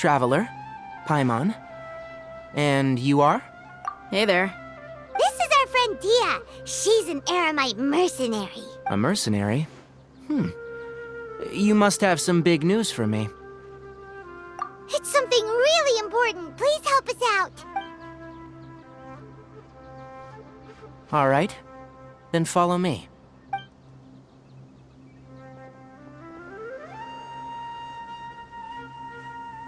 traveler, Paimon. And you are? Hey there. This is our friend Dia. She's an Aramite mercenary. A mercenary? You must have some big news for me. It's something really important. Please help us out. All right, then follow me.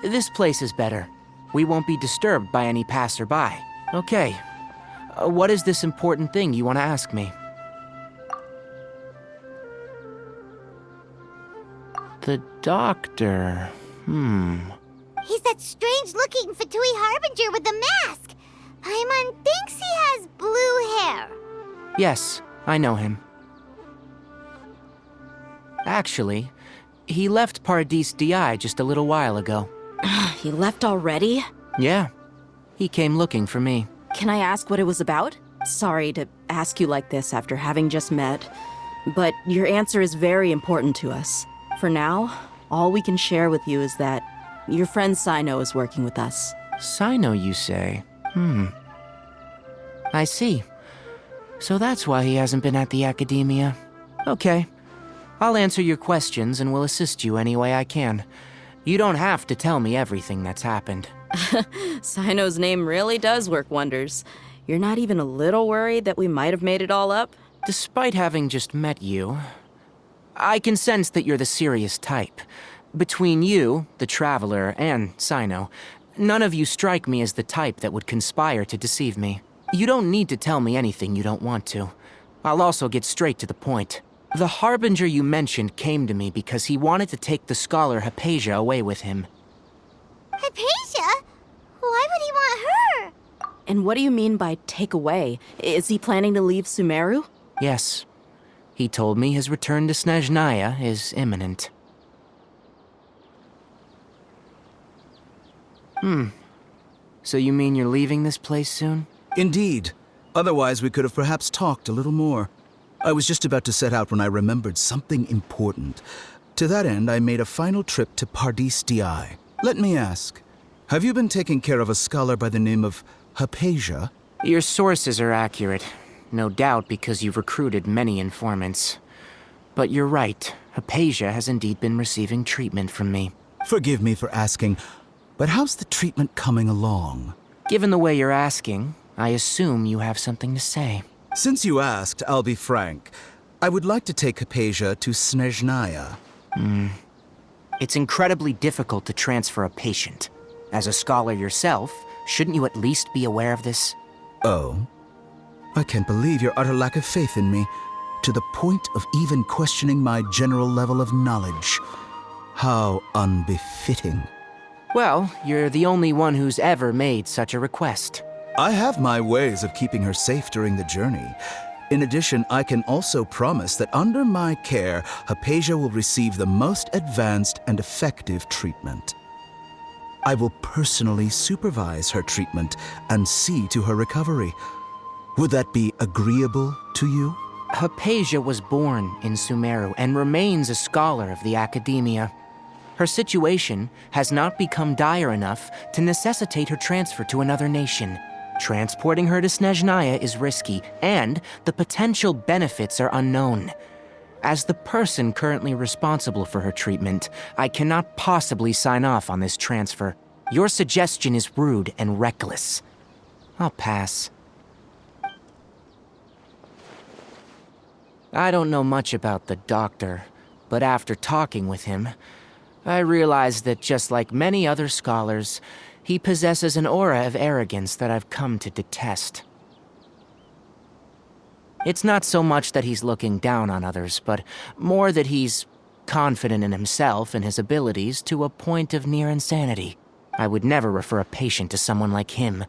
This place is better. We won't be disturbed by any passerby. Okay, what is this important thing you want to ask me? The doctor. He's that strange-looking Fatui Harbinger with the mask. Paimon thinks he has blue hair. Yes, I know him. Actually, he left Paradis Di just a little while ago. He left already? Yeah, he came looking for me. Can I ask what it was about? Sorry to ask you like this after having just met, but your answer is very important to us. For now, all we can share with you is that your friend Sino is working with us. Sino, you say? I see. So that's why he hasn't been at the academia. Okay. I'll answer your questions and will assist you any way I can. You don't have to tell me everything that's happened. Sino's name really does work wonders. You're not even a little worried that we might have made it all up? Despite having just met you, I can sense that you're the serious type. Between you, the Traveler, and Sino, none of you strike me as the type that would conspire to deceive me. You don't need to tell me anything you don't want to. I'll also get straight to the point. The Harbinger you mentioned came to me because he wanted to take the scholar Hypatia away with him. Hypatia? Why would he want her? And what do you mean by take away? Is he planning to leave Sumeru? Yes. He told me his return to Snezhnaya is imminent. So you mean you're leaving this place soon? Indeed. Otherwise, we could have perhaps talked a little more. I was just about to set out when I remembered something important. To that end, I made a final trip to Paradis Di. Let me ask, have you been taking care of a scholar by the name of Hypatia? Your sources are accurate. No doubt because you've recruited many informants. But you're right, Hypatia has indeed been receiving treatment from me. Forgive me for asking, but how's the treatment coming along? Given the way you're asking, I assume you have something to say. Since you asked, I'll be frank. I would like to take Hypatia to Snezhnaya. It's incredibly difficult to transfer a patient. As a scholar yourself, shouldn't you at least be aware of this? Oh? I can't believe your utter lack of faith in me, to the point of even questioning my general level of knowledge. How unbefitting. Well, you're the only one who's ever made such a request. I have my ways of keeping her safe during the journey. In addition, I can also promise that under my care, Hypatia will receive the most advanced and effective treatment. I will personally supervise her treatment and see to her recovery. Would that be agreeable to you? Hypatia was born in Sumeru and remains a scholar of the academia. Her situation has not become dire enough to necessitate her transfer to another nation. Transporting her to Snezhnaya is risky, and the potential benefits are unknown. As the person currently responsible for her treatment, I cannot possibly sign off on this transfer. Your suggestion is rude and reckless. I'll pass. I don't know much about the doctor, but after talking with him, I realized that just like many other scholars, he possesses an aura of arrogance that I've come to detest. It's not so much that he's looking down on others, but more that he's confident in himself and his abilities to a point of near insanity. I would never refer a patient to someone like him.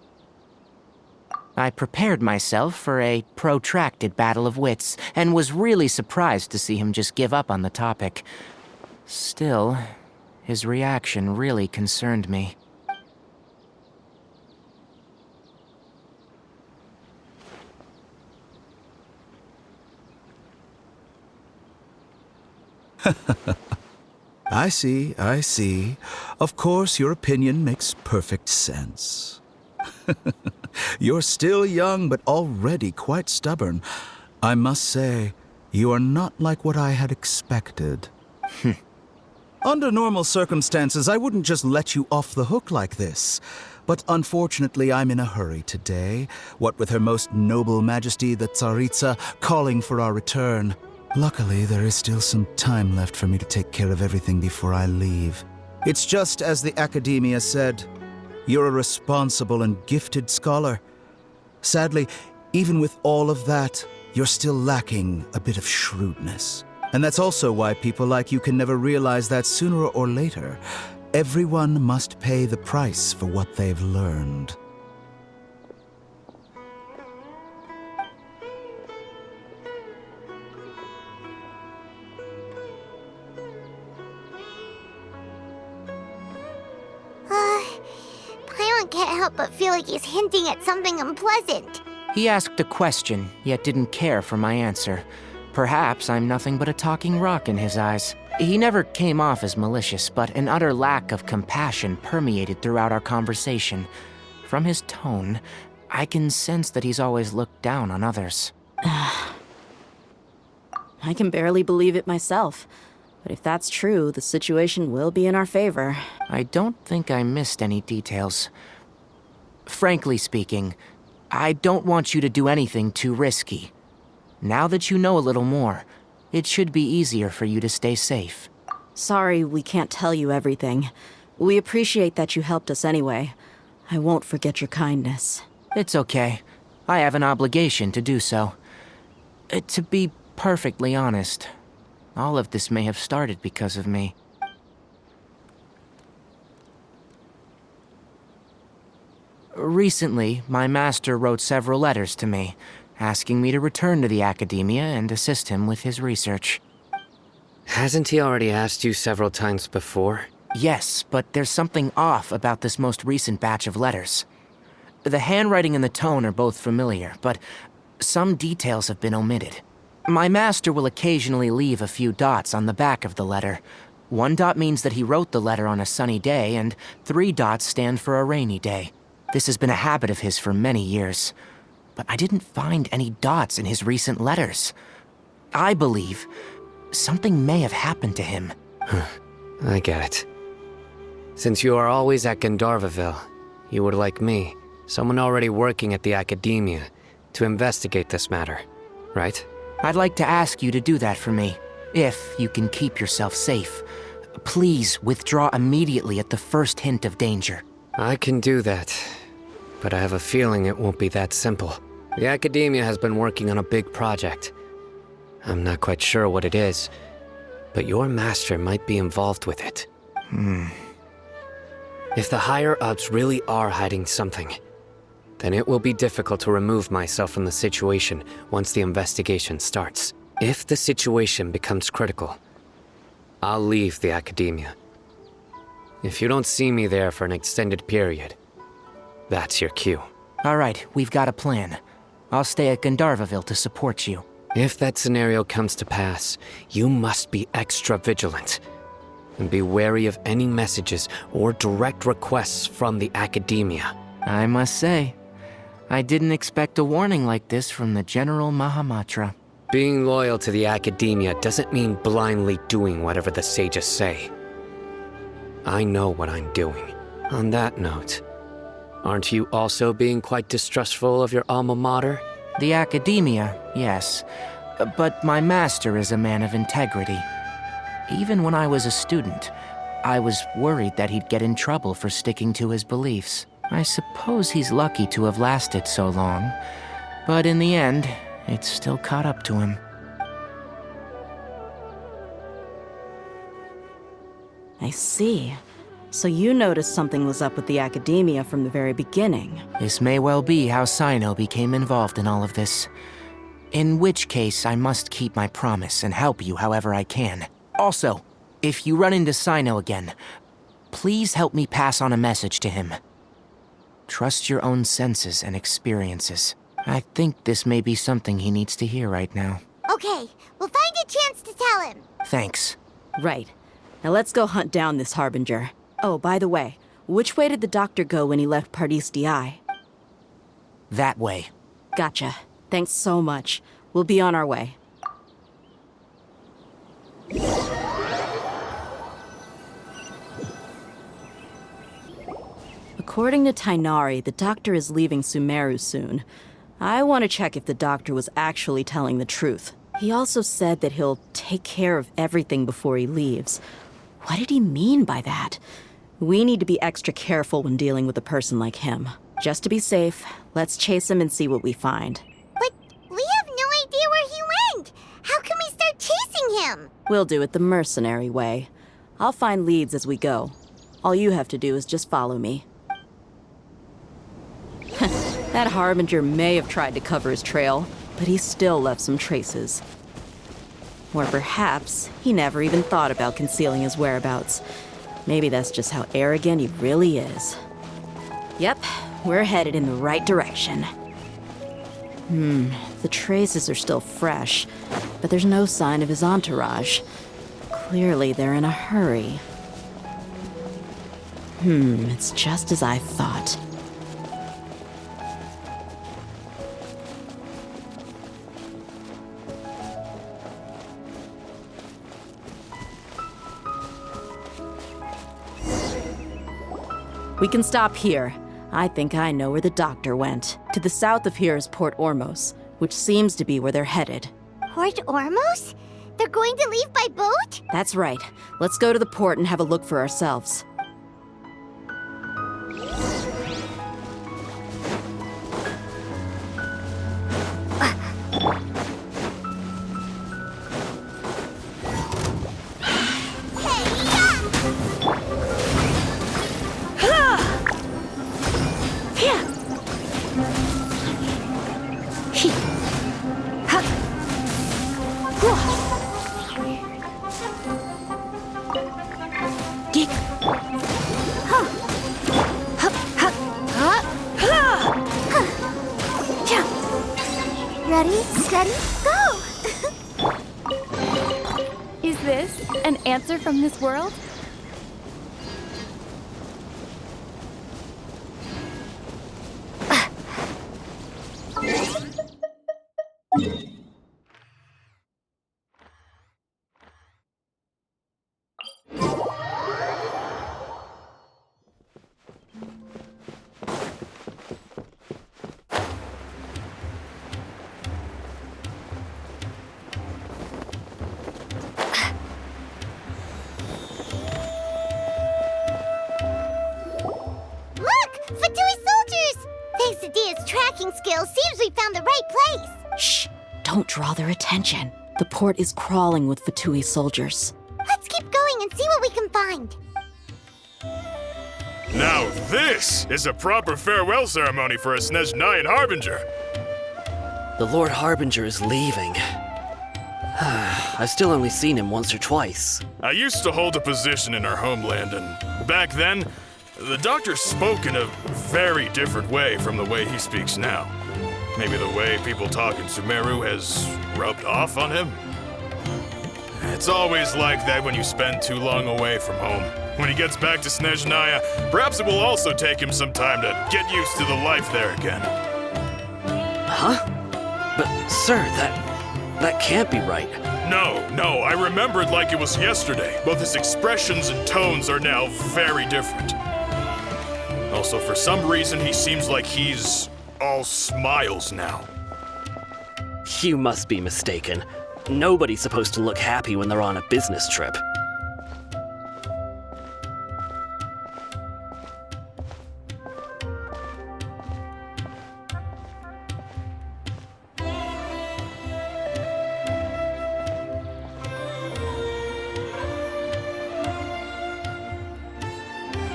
I prepared myself for a protracted battle of wits, and was really surprised to see him just give up on the topic. Still, his reaction really concerned me. I see, I see. Of course, your opinion makes perfect sense. You're still young, but already quite stubborn. I must say, you are not like what I had expected. Under normal circumstances, I wouldn't just let you off the hook like this. But unfortunately, I'm in a hurry today, what with Her Most Noble Majesty the Tsaritsa calling for our return. Luckily, there is still some time left for me to take care of everything before I leave. It's just as the Academia said, you're a responsible and gifted scholar. Sadly, even with all of that, you're still lacking a bit of shrewdness. And that's also why people like you can never realize that sooner or later, everyone must pay the price for what they've learned. Paimon can't help but feel like he's hinting at something unpleasant. He asked a question, yet didn't care for my answer. Perhaps I'm nothing but a talking rock in his eyes. He never came off as malicious, but an utter lack of compassion permeated throughout our conversation. From his tone, I can sense that he's always looked down on others. I can barely believe it myself. But if that's true, the situation will be in our favor. I don't think I missed any details. Frankly speaking, I don't want you to do anything too risky. Now that you know a little more, it should be easier for you to stay safe. Sorry we can't tell you everything. We appreciate that you helped us anyway. I won't forget your kindness. It's okay. I have an obligation to do so. To be perfectly honest, all of this may have started because of me. Recently, my master wrote several letters to me, asking me to return to the Academia and assist him with his research. Hasn't he already asked you several times before? Yes, but there's something off about this most recent batch of letters. The handwriting and the tone are both familiar, but some details have been omitted. My master will occasionally leave a few dots on the back of the letter. 1 dot means that he wrote the letter on a sunny day, and 3 dots stand for a rainy day. This has been a habit of his for many years. But I didn't find any dots in his recent letters. I believe something may have happened to him. I get it. Since you are always at Gandharvaville, you would like me, someone already working at the Academia, to investigate this matter, right? I'd like to ask you to do that for me, if you can keep yourself safe. Please withdraw immediately at the first hint of danger. I can do that, but I have a feeling it won't be that simple. The Academia has been working on a big project. I'm not quite sure what it is, but your master might be involved with it. If the higher-ups really are hiding something, then it will be difficult to remove myself from the situation once the investigation starts. If the situation becomes critical, I'll leave the Academia. If you don't see me there for an extended period, that's your cue. All right, we've got a plan. I'll stay at Gandharvaville to support you. If that scenario comes to pass, you must be extra vigilant. And be wary of any messages or direct requests from the Academia. I must say, I didn't expect a warning like this from the General Mahamatra. Being loyal to the Academia doesn't mean blindly doing whatever the sages say. I know what I'm doing. On that note, aren't you also being quite distrustful of your alma mater? The Academia, yes. But my master is a man of integrity. Even when I was a student, I was worried that he'd get in trouble for sticking to his beliefs. I suppose he's lucky to have lasted so long, but in the end, it's still caught up to him. I see. So you noticed something was up with the Academia from the very beginning. This may well be how Sino became involved in all of this. In which case, I must keep my promise and help you however I can. Also, if you run into Sino again, please help me pass on a message to him. Trust your own senses and experiences. I think this may be something he needs to hear right now. Okay, we'll find a chance to tell him. Thanks. Right. Now let's go hunt down this Harbinger. Oh, by the way, which way did the doctor go when he left Pardis Di? That way. Gotcha. Thanks so much. We'll be on our way. According to Tainari, the doctor is leaving Sumeru soon. I want to check if the doctor was actually telling the truth. He also said that he'll take care of everything before he leaves. What did he mean by that? We need to be extra careful when dealing with a person like him. Just to be safe, let's chase him and see what we find. But we have no idea where he went. How can we start chasing him? We'll do it the mercenary way. I'll find leads as we go. All you have to do is just follow me. That Harbinger may have tried to cover his trail, but he still left some traces. Or perhaps he never even thought about concealing his whereabouts. Maybe that's just how arrogant he really is. Yep, we're headed in the right direction. The traces are still fresh, but there's no sign of his entourage. Clearly they're in a hurry. It's just as I thought. We can stop here. I think I know where the doctor went. To the south of here is Port Ormos, which seems to be where they're headed. Port Ormos? They're going to leave by boat? That's right. Let's go to the port and have a look for ourselves. Ready, steady, go! Is this an answer from this world? Tracking skills seems we found the right place. Shh! Don't draw their attention. The port is crawling with Fatui soldiers. Let's keep going and see what we can find. Now this is a proper farewell ceremony for a Snezhnayan Harbinger. The Lord Harbinger is leaving. I've still only seen him once or twice. I used to hold a position in our homeland, and back then, the doctor spoke in a very different way from the way he speaks now. Maybe the way people talk in Sumeru has rubbed off on him? It's always like that when you spend too long away from home. When he gets back to Snezhnaya, perhaps it will also take him some time to get used to the life there again. Huh? But, sir, that can't be right. No, I remembered like it was yesterday. Both his expressions and tones are now very different. Also, for some reason, he seems like he's all smiles now. You must be mistaken. Nobody's supposed to look happy when they're on a business trip.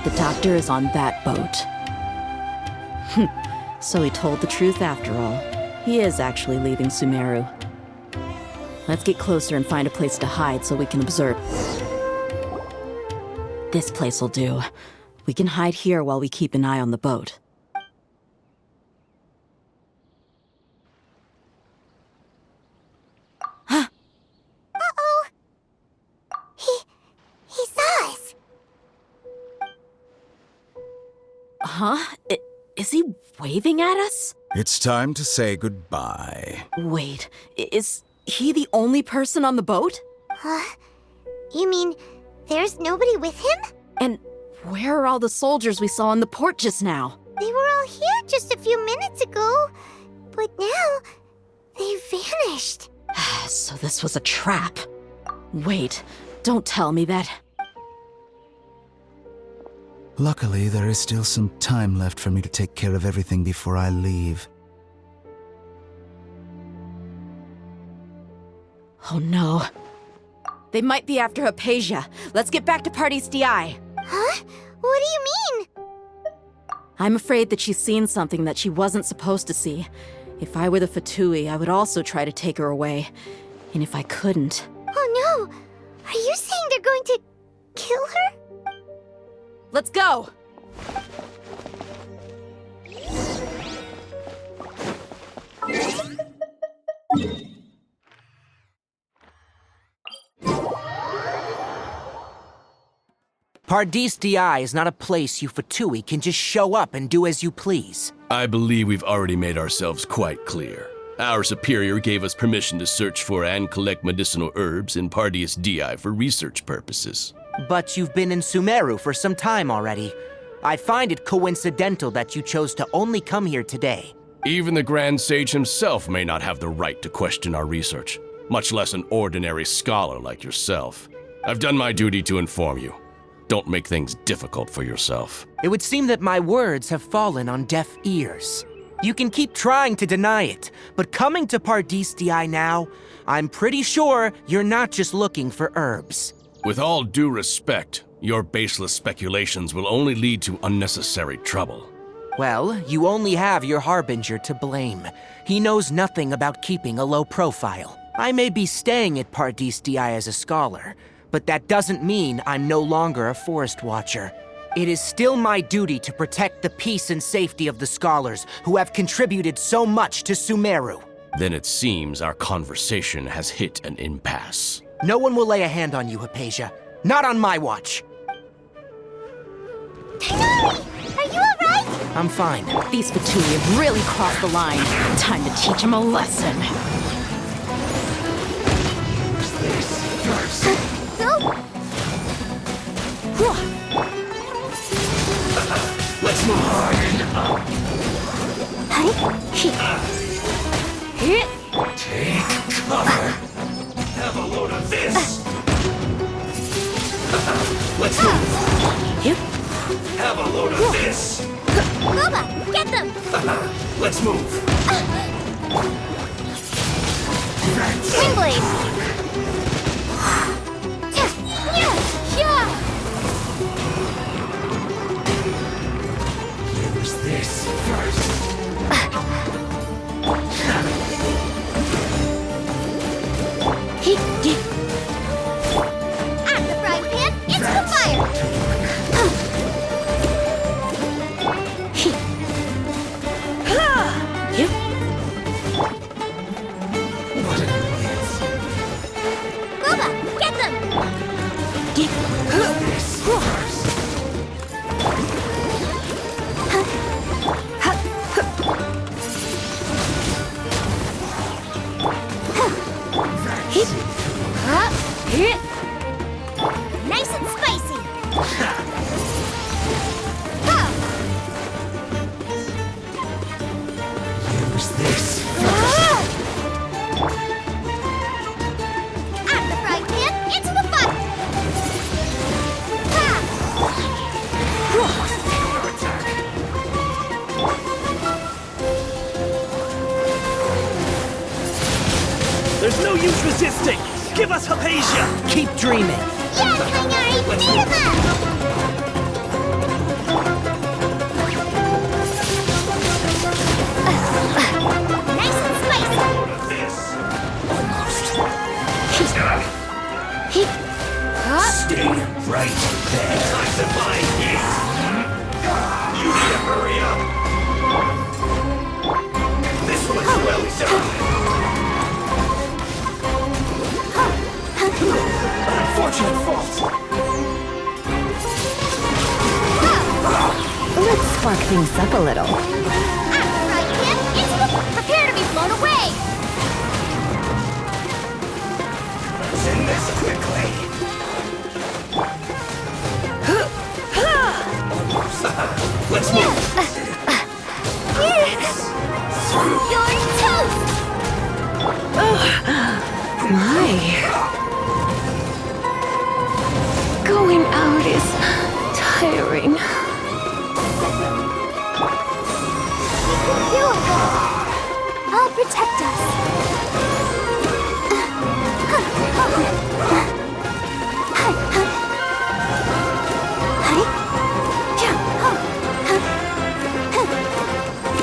The doctor is on that boat. So he told the truth after all. He is actually leaving Sumeru. Let's get closer and find a place to hide so we can observe. This place will do. We can hide here while we keep an eye on the boat. Uh-oh. He saw Huh? Is he waving at us? It's time to say goodbye. Wait, is he the only person on the boat? You mean there's nobody with him? And where are all the soldiers we saw in the port just now? They were all here just a few minutes ago, but now they vanished. So this was a trap. Wait, don't tell me that. Luckily, there is still some time left for me to take care of everything before I leave. Oh no. They might be after Hypatia. Let's get back to Party's DI. Huh? What do you mean? I'm afraid that she's seen something that she wasn't supposed to see. If I were the Fatui, I would also try to take her away. And if I couldn't... Oh no! Are you saying they're going to kill her? Let's go! Pardis DI is not a place you Fatui can just show up and do as you please. I believe we've already made ourselves quite clear. Our superior gave us permission to search for and collect medicinal herbs in Pardis DI for research purposes. But you've been in Sumeru for some time already. I find it coincidental that you chose to only come here today. Even the Grand Sage himself may not have the right to question our research, much less an ordinary scholar like yourself. I've done my duty to inform you. Don't make things difficult for yourself. It would seem that my words have fallen on deaf ears. You can keep trying to deny it, but coming to Pardis DI now, I'm pretty sure you're not just looking for herbs. With all due respect, your baseless speculations will only lead to unnecessary trouble. Well, you only have your Harbinger to blame. He knows nothing about keeping a low profile. I may be staying at Pardis DI as a scholar, but that doesn't mean I'm no longer a forest watcher. It is still my duty to protect the peace and safety of the scholars who have contributed so much to Sumeru. Then it seems our conversation has hit an impasse. No one will lay a hand on you, Hypatia. Not on my watch. Tighnari! Are you alright? I'm fine. These Fatui have really crossed the line. Time to teach them a lesson. Go! Let's move on. Take cover. Have a load of this. Let's move. Yep. Have a load of this. Boba, get them! Let's move. Swing blade! Use this first. At the frying pan, into the fire! Boba, get them! This first. Nice and spicy! Use this. At the frying pan, into the fire! There's no use resisting! Give us Hypatia! Keep dreaming. Yeah, Tighnari, beat him up! Nice and spicy! Stay right there. Time to find heat. You need to hurry up. This one's well done. Unfortunate fault. could spark things up a little. Right, Kip? Prepare to be blown away! Let's end this quickly. Let's move. You're toast! My. Going out is tiring. You I'll protect us.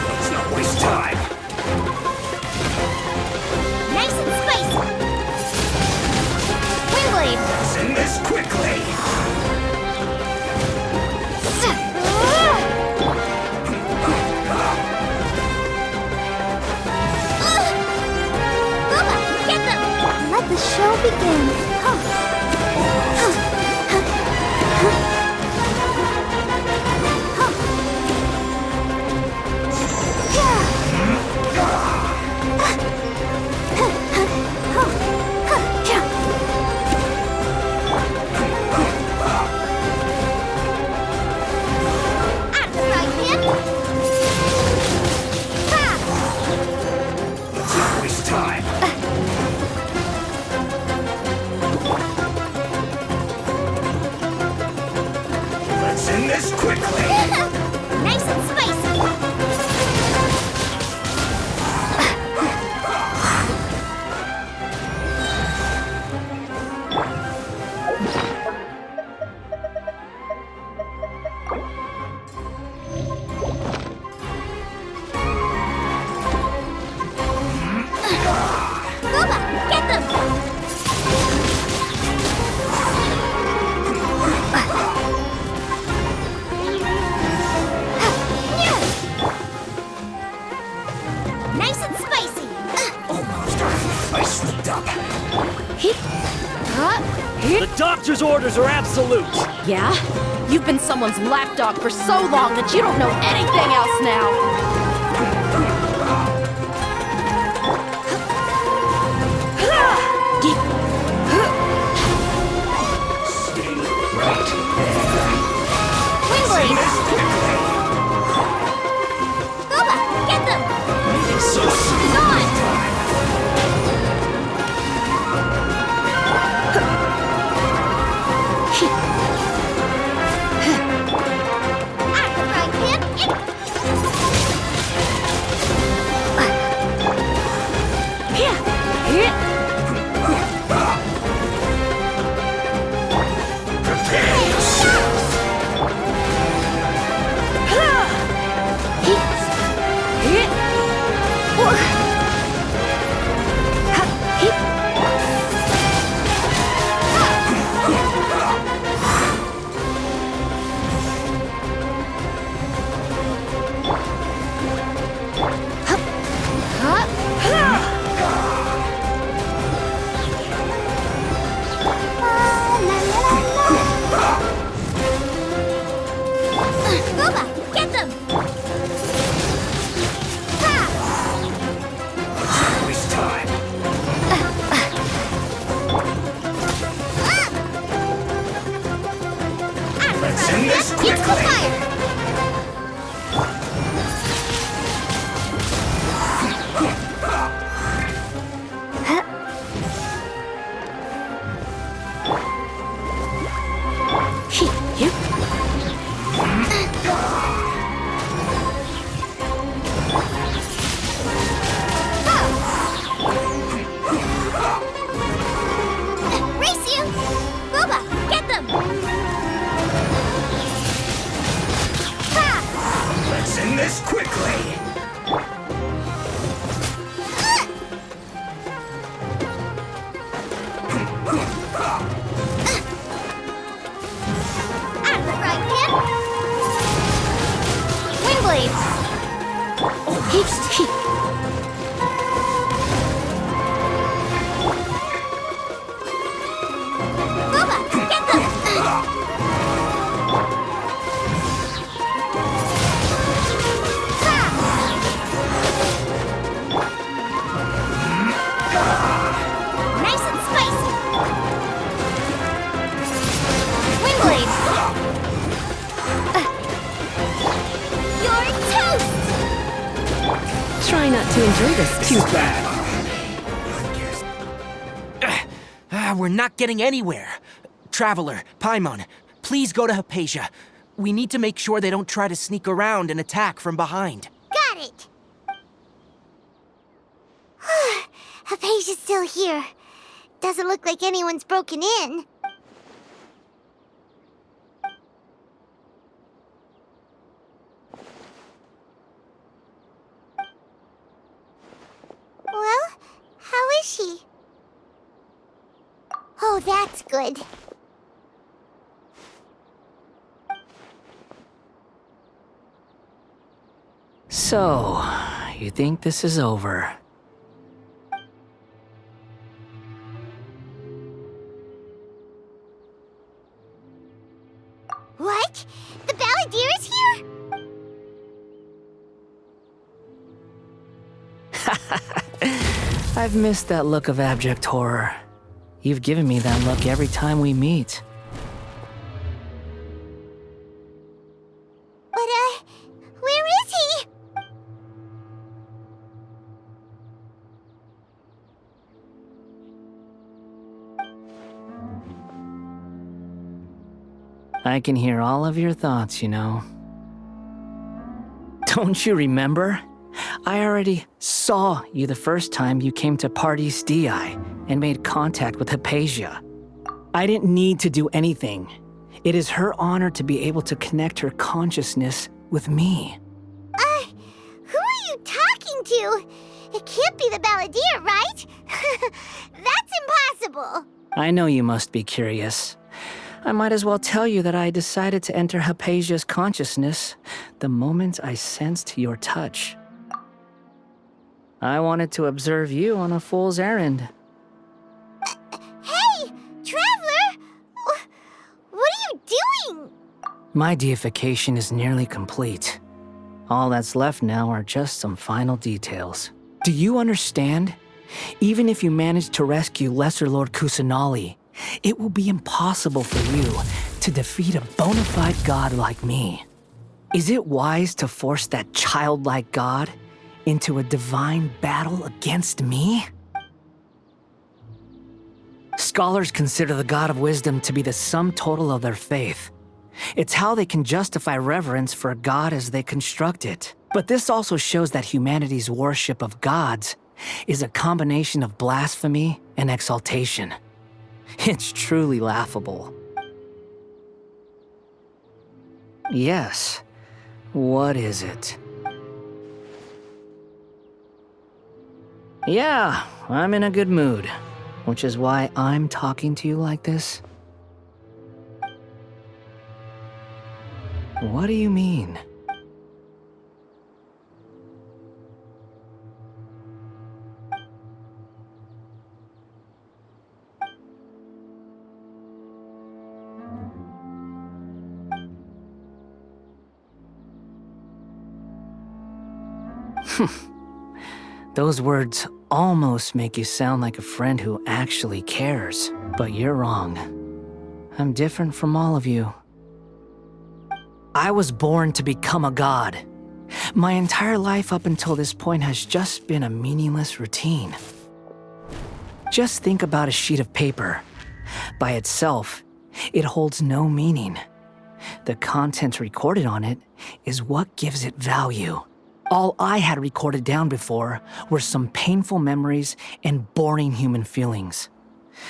Let's not waste time. Nice and spicy. Windblade. Let's end this quickly. Booba, get them! Let the show begin. Let's not waste time. Let's end this quickly. Nice and spicy. Booba, get them! Nice and spicy! Almost. I slipped up. The doctor's orders are absolute. Yeah? You've been someone's lapdog for so long that you don't know anything else now. Stay right Windblade! Booba, get them! there. So soon. Gone! Right, Kip? Prepare yourself. Booba, get them! Waste time. Let's end this It's the quickly. fire! Race you! Booba, get them! Let's end this quickly. Right, Kip? Windblade! Booba, get them! try not to enjoy this too bad. We're not getting anywhere. Traveler, Paimon, please go to Hypatia. We need to make sure they don't try to sneak around and attack from behind. Got it! Hypatia's still here. Doesn't look like anyone's broken in. Well, how is she? Oh, that's good. So, you think this is over? What? The Balladeer is here? I've missed that look of abject horror. You've given me that look every time we meet. But, where is he? I can hear all of your thoughts, you know. Don't you remember? I already saw you the first time you came to Parties DI and made contact with Hypatia. I didn't need to do anything. It is her honor to be able to connect her consciousness with me. Who are you talking to? It can't be the Balladeer, right? That's impossible. I know you must be curious. I might as well tell you that I decided to enter Hypatia's consciousness the moment I sensed your touch. I wanted to observe you on a fool's errand. Hey, Traveler! What are you doing? My deification is nearly complete. All that's left now are just some final details. Do you understand? Even if you manage to rescue Lesser Lord Kusanali, it will be impossible for you to defeat a bona fide god like me. Is it wise to force that childlike god into a divine battle against me? Scholars consider the God of Wisdom to be the sum total of their faith. It's how they can justify reverence for a god as they construct it. But this also shows that humanity's worship of gods is a combination of blasphemy and exaltation. It's truly laughable. Yes. What is it? Yeah, I'm in a good mood, which is why I'm talking to you like this. What do you mean? Those words almost make you sound like a friend who actually cares, but you're wrong. I'm different from all of you. I was born to become a god. My entire life up until this point has just been a meaningless routine. Just think about a sheet of paper. By itself, it holds no meaning. The content recorded on it is what gives it value. All I had recorded down before were some painful memories and boring human feelings.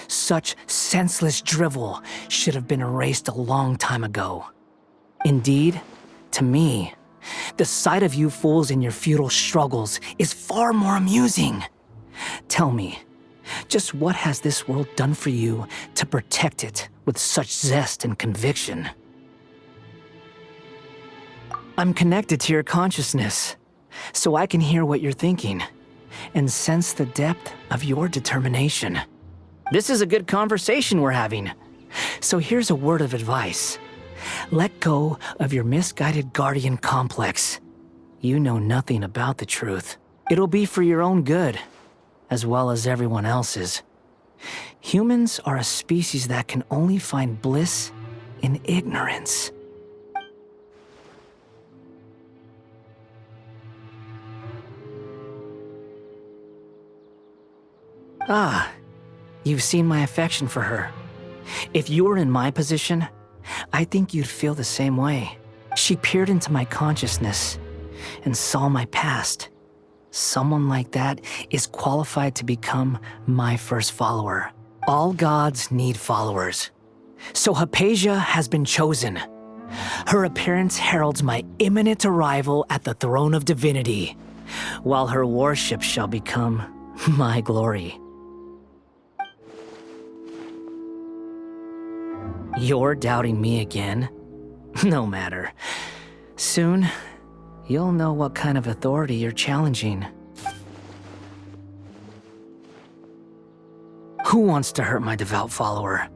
Such senseless drivel should have been erased a long time ago. Indeed, to me, the sight of you fools in your futile struggles is far more amusing. Tell me, just what has this world done for you to protect it with such zest and conviction? I'm connected to your consciousness, so I can hear what you're thinking and sense the depth of your determination. This is a good conversation we're having. So here's a word of advice. Let go of your misguided guardian complex. You know nothing about the truth. It'll be for your own good, as well as everyone else's. Humans are a species that can only find bliss in ignorance. Ah, you've seen my affection for her. If you were in my position, I think you'd feel the same way. She peered into my consciousness and saw my past. Someone like that is qualified to become my first follower. All gods need followers. So Hypatia has been chosen. Her appearance heralds my imminent arrival at the throne of divinity, while her worship shall become my glory. You're doubting me again? No matter. Soon, you'll know what kind of authority you're challenging. Who wants to hurt my devout follower?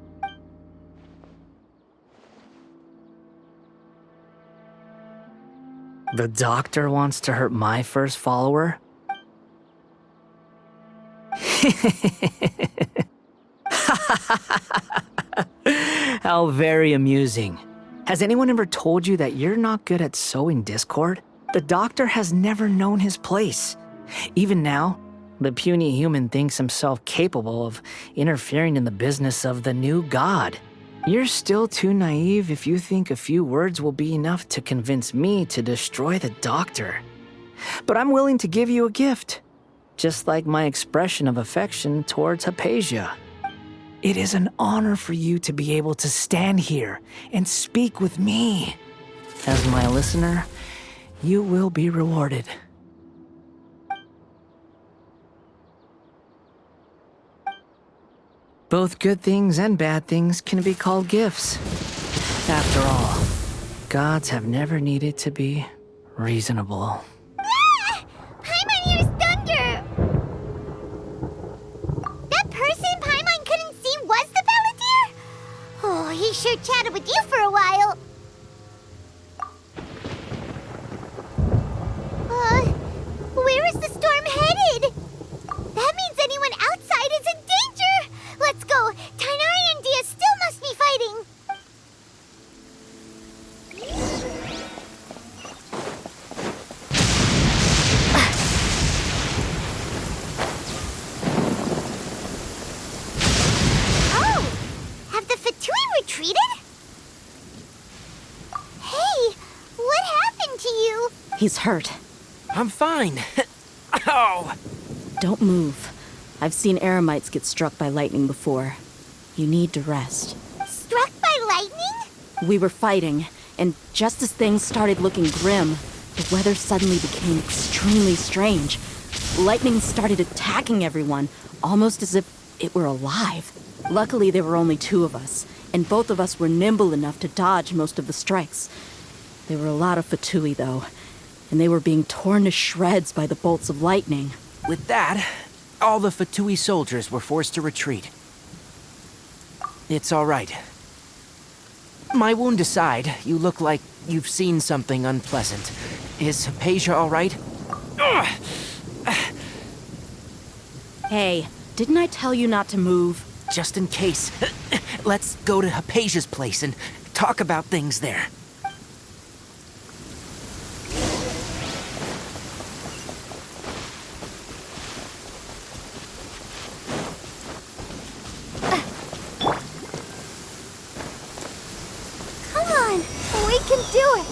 The doctor wants to hurt my first follower? How very amusing. Has anyone ever told you that you're not good at sowing discord? The doctor has never known his place. Even now, the puny human thinks himself capable of interfering in the business of the new god. You're still too naive if you think a few words will be enough to convince me to destroy the doctor. But I'm willing to give you a gift, just like my expression of affection towards Hypatia. It is an honor for you to be able to stand here and speak with me. As my listener, you will be rewarded. Both good things and bad things can be called gifts. After all, gods have never needed to be reasonable. Ah! Paimon hears thunder! That person Paimon couldn't see was the Balladeer? Oh, he sure chatted with you for a while. Where is the storm headed? That means anyone outside is in danger! Let's go! Tainari and Dia still must be fighting! Oh! Have the Fatui retreated? Hey! What happened to you? He's hurt. I'm fine. Ow! Don't move. I've seen eremites get struck by lightning before. You need to rest. Struck by lightning? We were fighting, and just as things started looking grim, the weather suddenly became extremely strange. Lightning started attacking everyone, almost as if it were alive. Luckily, there were only two of us, and both of us were nimble enough to dodge most of the strikes. There were a lot of Fatui, though, and they were being torn to shreds by the bolts of lightning. With that, all the Fatui soldiers were forced to retreat. It's all right. My wound aside, you look like you've seen something unpleasant. Is Hypatia all right? Hey, didn't I tell you not to move? Just in case, let's go to Hypatia's place and talk about things there. We can do it!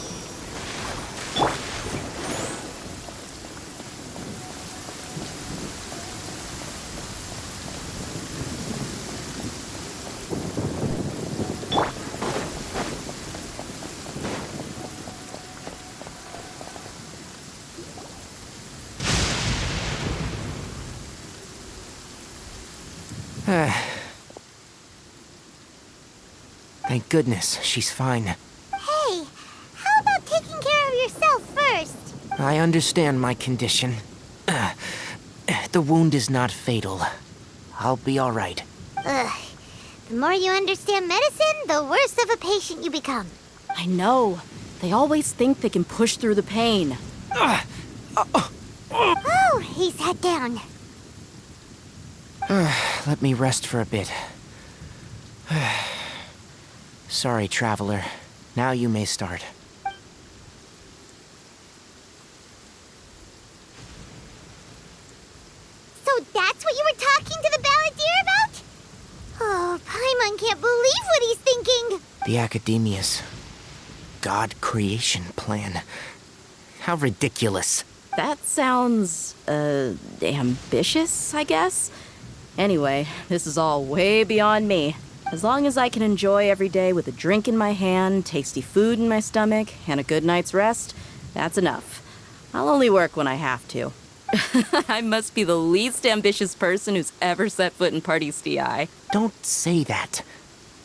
Thank goodness she's fine. Hey, how about taking care of yourself first? I understand my condition. The wound is not fatal. I'll be all right. Ugh. The more you understand medicine, the worse of a patient you become. I know. They always think they can push through the pain. Oh, he sat down. Let me rest for a bit. Sorry, traveler. Now you may start. So that's what you were talking to the Balladeer The Academia's God creation plan. How ridiculous. That sounds, ambitious, I guess? Anyway, this is all way beyond me. As long as I can enjoy every day with a drink in my hand, tasty food in my stomach, and a good night's rest, that's enough. I'll only work when I have to. I must be the least ambitious person who's ever set foot in Party's DI. Don't say that.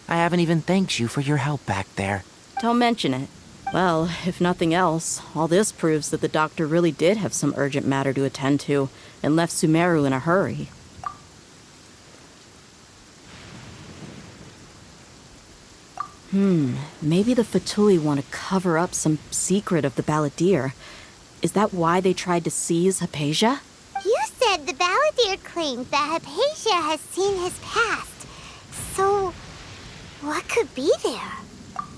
I haven't even thanked you for your help back there. Don't mention it. Well, if nothing else, all this proves that the doctor really did have some urgent matter to attend to and left Sumeru in a hurry. Maybe the Fatui want to cover up some secret of the Balladeer. Is that why they tried to seize Hypatia? You said the Balladeer claimed that Hypatia has seen his past. So, what could be there?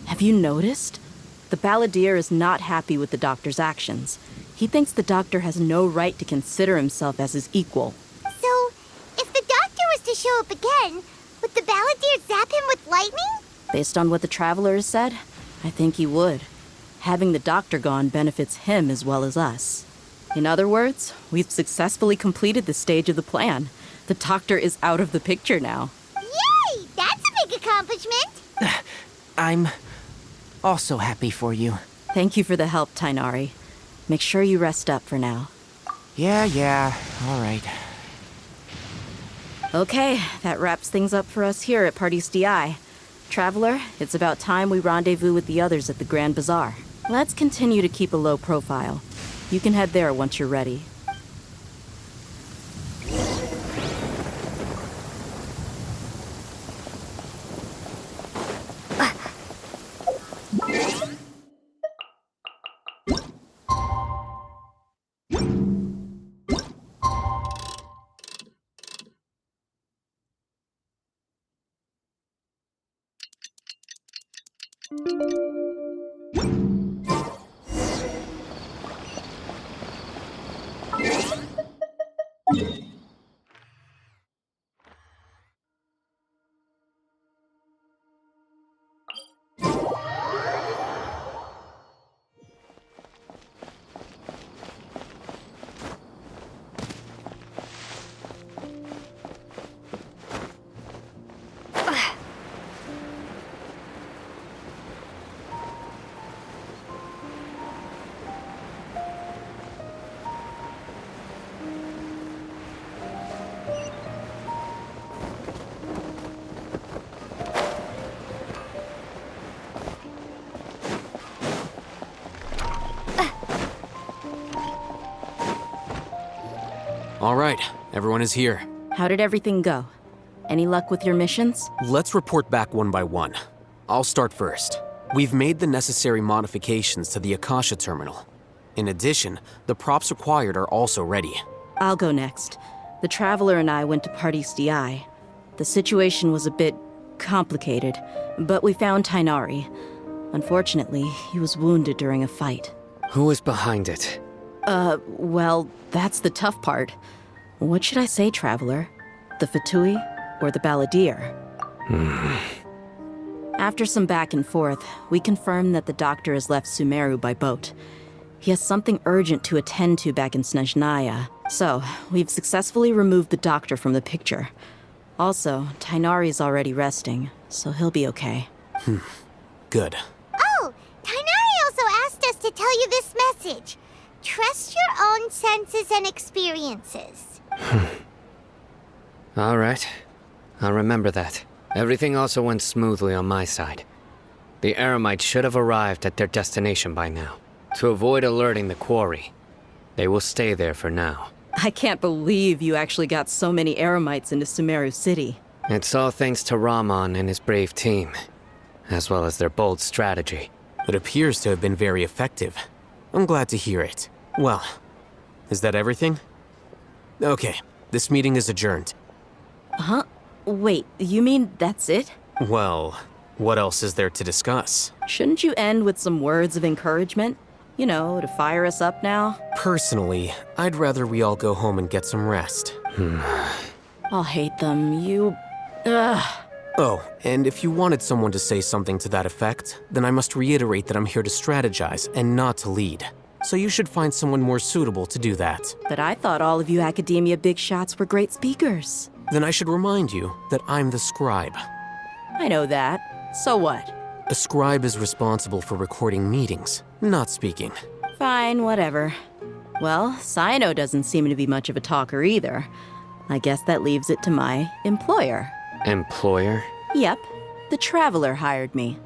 Have you noticed? The Balladeer is not happy with the doctor's actions. He thinks the doctor has no right to consider himself as his equal. So, if the doctor was to show up again, would the Balladeer zap him with lightning? Based on what the Traveler has said, I think he would. Having the doctor gone benefits him as well as us. In other words, we've successfully completed this stage of the plan. The doctor is out of the picture now. Yay! That's a big accomplishment! I'm also happy for you. Thank you for the help, Tainari. Make sure you rest up for now. Yeah, all right. Okay, that wraps things up for us here at Party's DI. Traveler, it's about time we rendezvous with the others at the Grand Bazaar. Let's continue to keep a low profile. You can head there once you're ready. All right, everyone is here. How did everything go? Any luck with your missions? Let's report back one by one. I'll start first. We've made the necessary modifications to the Akasha terminal. In addition, the props required are also ready. I'll go next. The Traveler and I went to Party's DI. The situation was a bit complicated, but we found Tainari. Unfortunately, he was wounded during a fight. Who is behind it? Well, that's the tough part. What should I say, Traveler? The Fatui or the Balladeer? After some back and forth, we confirmed that the doctor has left Sumeru by boat. He has something urgent to attend to back in Snezhnaya, so we've successfully removed the doctor from the picture. Also, Tainari's already resting, so he'll be okay. Good. Oh, Tainari also asked us to tell you this message. Trust your own senses and experiences. All right. I'll remember that. Everything also went smoothly on my side. The Eremites should have arrived at their destination by now. To avoid alerting the quarry, they will stay there for now. I can't believe you actually got so many Eremites into Sumeru City. It's all thanks to Rahman and his brave team, as well as their bold strategy. It appears to have been very effective. I'm glad to hear it. Well, is that everything? Okay, this meeting is adjourned. Huh? Wait, you mean that's it? Well, what else is there to discuss? Shouldn't you end with some words of encouragement? You know, to fire us up now? Personally, I'd rather we all go home and get some rest. I'll hate them, you... Ugh. Oh, and if you wanted someone to say something to that effect, then I must reiterate that I'm here to strategize and not to lead. So you should find someone more suitable to do that. But I thought all of you academia big shots were great speakers. Then I should remind you that I'm the scribe. I know that. So what? A scribe is responsible for recording meetings, not speaking. Fine, whatever. Well, Cyno doesn't seem to be much of a talker either. I guess that leaves it to my employer. Employer? Yep, the Traveler hired me.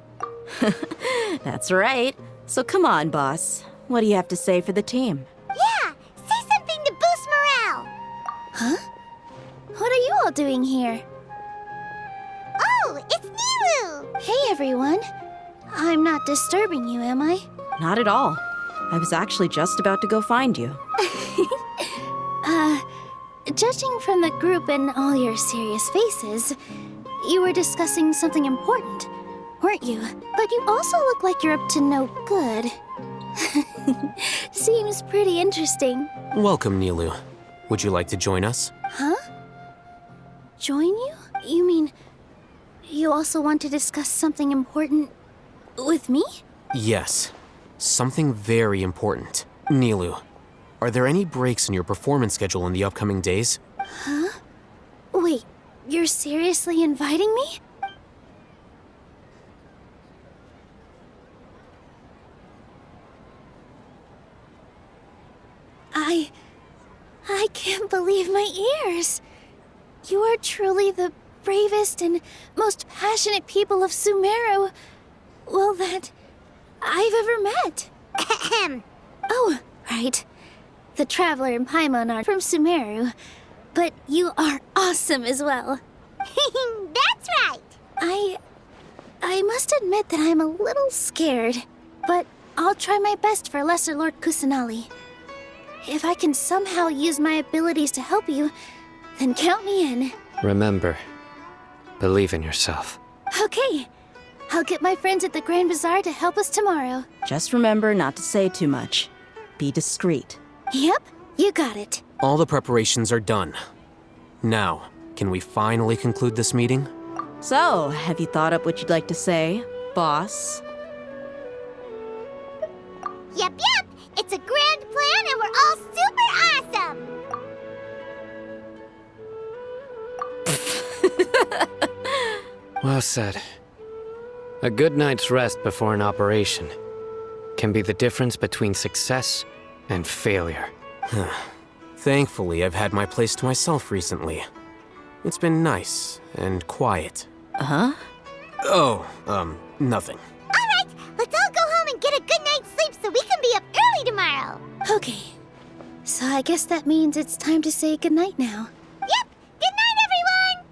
That's right. So come on, boss. What do you have to say for the team? Yeah, say something to boost morale. Huh? What are you all doing here? Oh, it's Nilu! Hey, everyone. I'm not disturbing you, am I? Not at all. I was actually just about to go find you. Judging from the group and all your serious faces, you were discussing something important, weren't you? But you also look like you're up to no good. Seems pretty interesting. Welcome, Nilu. Would you like to join us? Huh? Join you? You mean you also want to discuss something important with me? Yes. Something very important. Nilu, are there any breaks in your performance schedule in the upcoming days? Huh? Wait, you're seriously inviting me? I can't believe my ears. You are truly the bravest and most passionate people of Sumeru, well, that I've ever met. Oh, right. The Traveler and Paimon are from Sumeru, but you are awesome as well. That's right. I must admit that I'm a little scared, but I'll try my best for Lesser Lord Kusanali. If I can somehow use my abilities to help you, then count me in. Remember, believe in yourself. Okay. I'll get my friends at the Grand Bazaar to help us tomorrow. Just remember not to say too much. Be discreet. Yep, you got it. All the preparations are done. Now, can we finally conclude this meeting? So, have you thought up what you'd like to say, boss? Yep. It's a grand plan and we're all super awesome! Well said. A good night's rest before an operation can be the difference between success and failure. Thankfully, I've had my place to myself recently. It's been nice and quiet. Huh? Oh, nothing. Alright, let's all go home and get a good night's sleep so we can be up early tomorrow. Okay, so I guess that means it's time to say goodnight now. Yep, good night, everyone!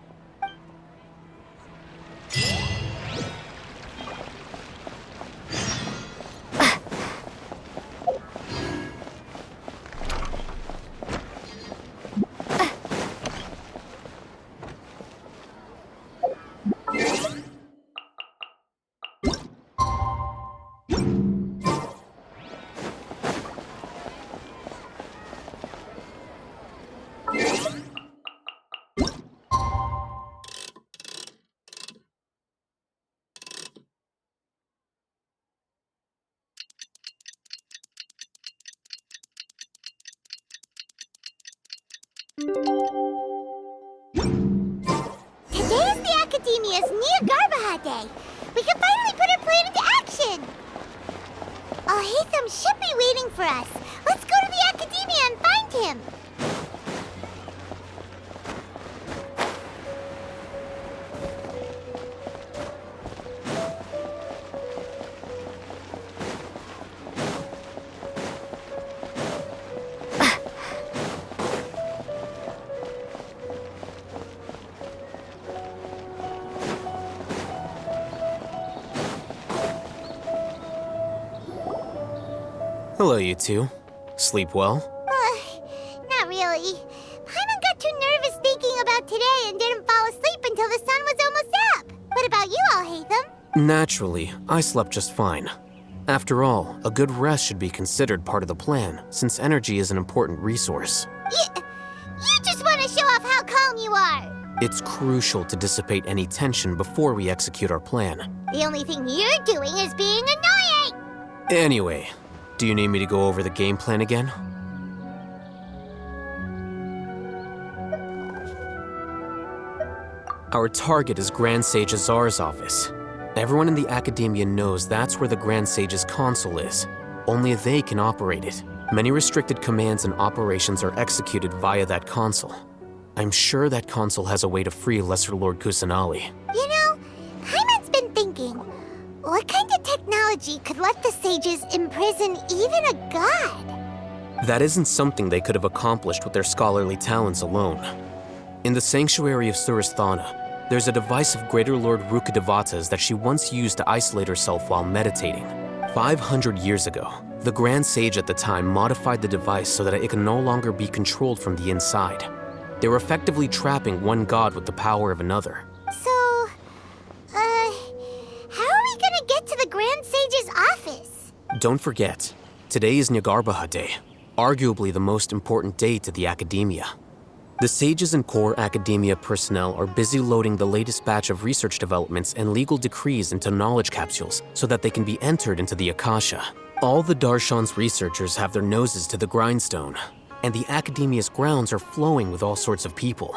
Today is the Academia's Nia Garbaha Day. We can finally put our plan into action. Alhaitham should be waiting for us. Let's go to the Academia and find him. Hello, you two. Sleep well? Not really. Paimon got too nervous thinking about today and didn't fall asleep until the sun was almost up. What about you, Alhaitham? Naturally, I slept just fine. After all, a good rest should be considered part of the plan, since energy is an important resource. You just want to show off how calm you are. It's crucial to dissipate any tension before we execute our plan. The only thing you're doing is being annoying! Anyway, do you need me to go over the game plan again? Our target is Grand Sage Azar's office. Everyone in the Academia knows that's where the Grand Sage's console is. Only they can operate it. Many restricted commands and operations are executed via that console. I'm sure that console has a way to free Lesser Lord Kusanali. You know, Paimon's been thinking, what kind of technology could let the sages imprison even a god? That isn't something they could have accomplished with their scholarly talents alone. In the Sanctuary of Suristhana, there's a device of Greater Lord Rukkhadevata's that she once used to isolate herself while meditating. 500 years ago, the Grand Sage at the time modified the device so that it could no longer be controlled from the inside. They were effectively trapping one god with the power of another. So, how are we gonna get to the Grand Sage's office? Don't forget, today is Nyargarbaha Day, arguably the most important day to the Academia. The sages and core Academia personnel are busy loading the latest batch of research developments and legal decrees into knowledge capsules so that they can be entered into the Akasha. All the Darshan's researchers have their noses to the grindstone, and the Academia's grounds are flowing with all sorts of people.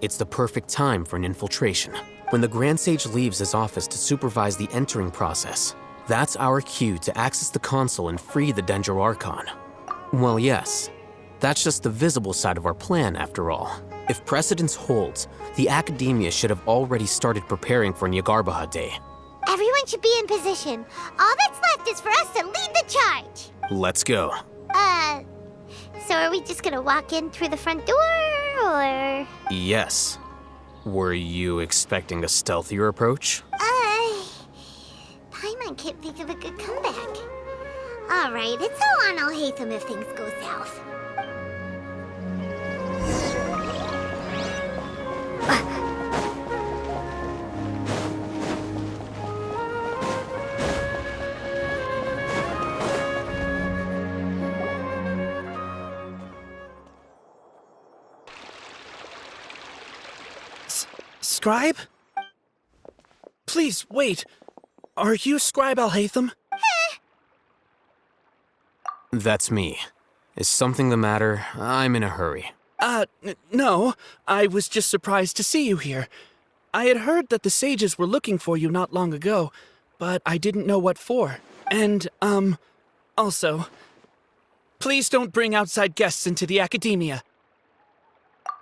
It's the perfect time for an infiltration. When the Grand Sage leaves his office to supervise the entering process, that's our cue to access the console and free the Dendro Archon. Well, yes. That's just the visible side of our plan, after all. If precedence holds, the Academia should have already started preparing for Nyargarbaha Day. Everyone should be in position. All that's left is for us to lead the charge. Let's go. So are we just gonna walk in through the front door, or...? Yes. Were you expecting a stealthier approach? Paimon can't think of a good comeback. Alright, it's all on Alhaitham if things go south. Scribe? Please, wait. Are you Scribe Alhaitham? That's me. Is something the matter? I'm in a hurry. No. I was just surprised to see you here. I had heard that the sages were looking for you not long ago, but I didn't know what for. And, also, please don't bring outside guests into the Academia.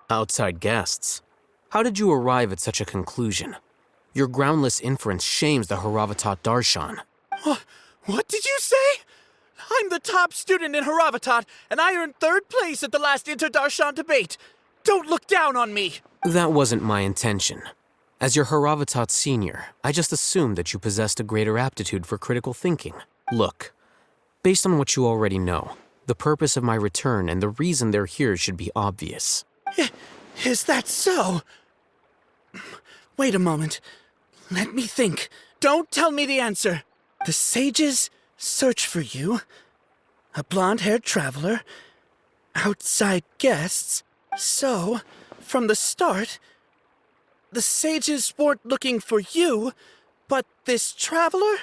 Outside guests? How did you arrive at such a conclusion? Your groundless inference shames the Haravatat Darshan. What did you say? I'm the top student in Haravatat, and I earned 3rd place at the last Inter-Darshan debate. Don't look down on me! That wasn't my intention. As your Haravatat senior, I just assumed that you possessed a greater aptitude for critical thinking. Look, based on what you already know, the purpose of my return and the reason they're here should be obvious. Is that so? Wait a moment. Let me think. Don't tell me the answer. The sages search for you. A blonde-haired traveler. Outside guests. So, from the start, the sages weren't looking for you, but this traveler?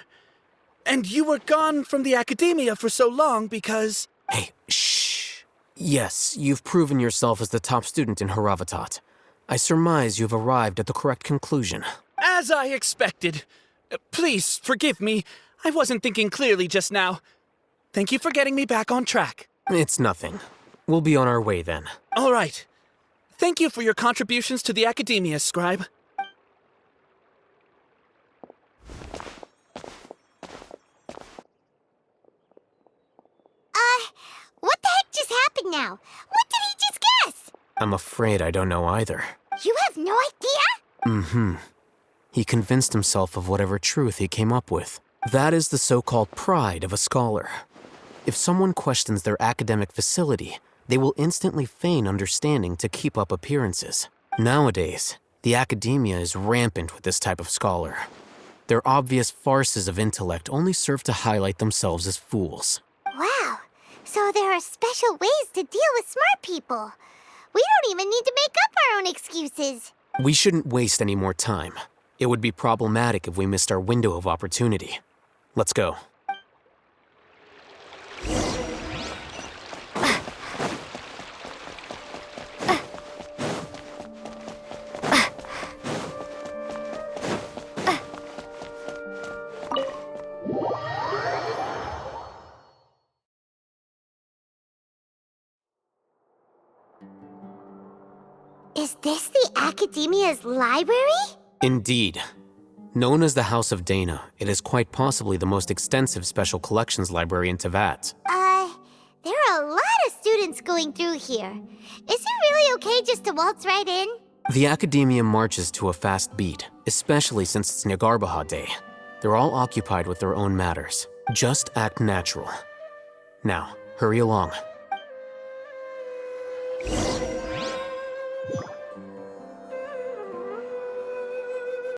And you were gone from the Academia for so long because... Hey, shh. Yes, you've proven yourself as the top student in Haravatat. I surmise you've arrived at the correct conclusion. As I expected. Please, forgive me. I wasn't thinking clearly just now. Thank you for getting me back on track. It's nothing. We'll be on our way then. All right. Thank you for your contributions to the Academia, Scribe. What the heck just happened now? What did he just guess? I'm afraid I don't know either. You have no idea? He convinced himself of whatever truth he came up with. That is the so-called pride of a scholar. If someone questions their academic facility, they will instantly feign understanding to keep up appearances. Nowadays, the Academia is rampant with this type of scholar. Their obvious farces of intellect only serve to highlight themselves as fools. Wow. So there are special ways to deal with smart people. We don't even need to make up our own excuses. We shouldn't waste any more time. It would be problematic if we missed our window of opportunity. Let's go. Is this the Academia's library? Indeed. Known as the House of Dana, it is quite possibly the most extensive special collections library in Teyvat. There are a lot of students going through here. Is it really okay just to waltz right in? The Academia marches to a fast beat, especially since it's Nyargarbaha Day. They're all occupied with their own matters. Just act natural. Now, hurry along.